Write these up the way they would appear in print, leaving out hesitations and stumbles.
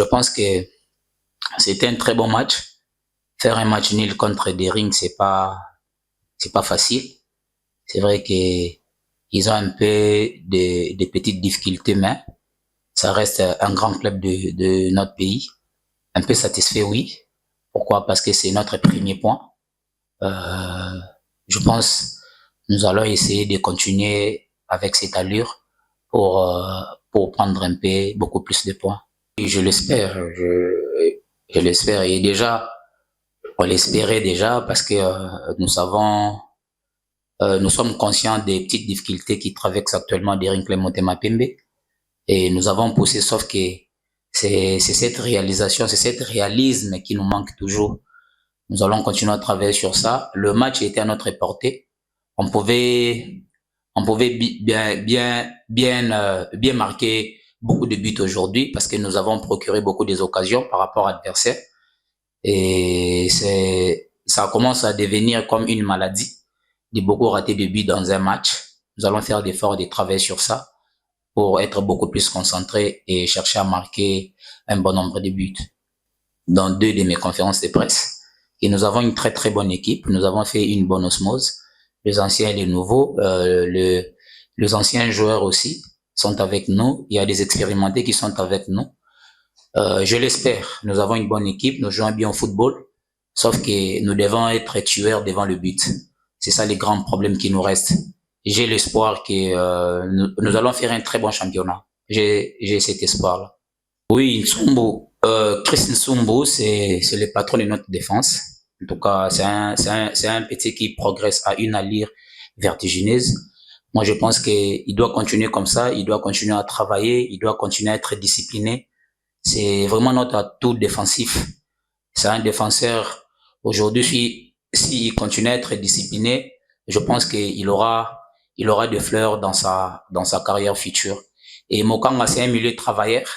pense que c'était un très bon match. Faire un match nul contre des rings, c'est pas facile. C'est vrai que ils ont un peu de petites difficultés, mais ça reste un grand club de notre pays. Un peu satisfait, oui. Pourquoi? Parce que c'est notre premier point. Euh, je pense nous allons essayer de continuer avec cette allure pour prendre un peu beaucoup plus de points. Et je l'espère, je l'espère. Et déjà, on l'espérait déjà parce que nous sommes conscients des petites difficultés qui traversent actuellement Derinkle Motema Pembe. Et nous avons poussé, sauf que c'est cette réalisation, c'est cet réalisme qui nous manque toujours. Nous allons continuer à travailler sur ça. Le match était à notre portée. On pouvait, on pouvait bien marquer beaucoup de buts aujourd'hui parce que nous avons procuré beaucoup des occasions par rapport à l'adversaire. Et ça commence à devenir comme une maladie de beaucoup rater de buts dans un match. Nous allons faire l'effort de travailler sur ça pour être beaucoup plus concentré et chercher à marquer un bon nombre de buts. Dans 2 de mes conférences de presse, et nous avons une très très bonne équipe. Nous avons fait une bonne osmose. Les anciens et les nouveaux, les anciens joueurs aussi sont avec nous. Il y a des expérimentés qui sont avec nous. Je l'espère. Nous avons une bonne équipe. Nous jouons bien au football. Sauf que nous devons être tueurs devant le but. C'est ça les grands problèmes qui nous restent. J'ai l'espoir que nous allons faire un très bon championnat. J'ai cet espoir-là. Oui, Nsumbu. Chris Nsumbu, c'est le patron de notre défense. En tout cas, c'est un petit qui progresse à une allure vertigineuse. Moi, je pense qu'il doit continuer comme ça. Il doit continuer à travailler. Il doit continuer à être discipliné. C'est vraiment notre atout défensif. C'est un défenseur. Aujourd'hui, s'il continue à être discipliné, je pense qu'il aura des fleurs dans sa carrière future. Et Mokanga, c'est un milieu travailleur.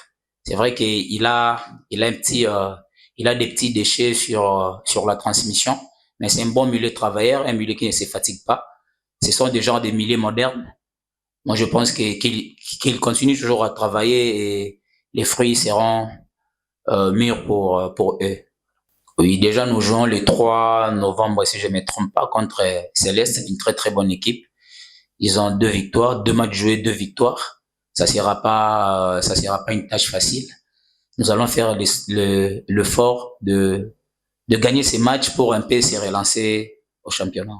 C'est vrai qu'il il a il a des petits déchets sur la transmission, mais c'est un bon milieu travailleur, un milieu qui ne se fatigue pas. Ce sont des genres de milieux modernes. Moi, je pense qu'il continue toujours à travailler et les fruits seront mûrs pour eux. Oui, déjà, nous jouons le 3 novembre, si je ne me trompe pas, contre Céleste, une très très bonne équipe. Ils ont 2 victoires, 2 matchs joués, 2 victoires. Ça sera pas une tâche facile. Nous allons faire l'effort de gagner ces matchs pour un peu se relancer au championnat.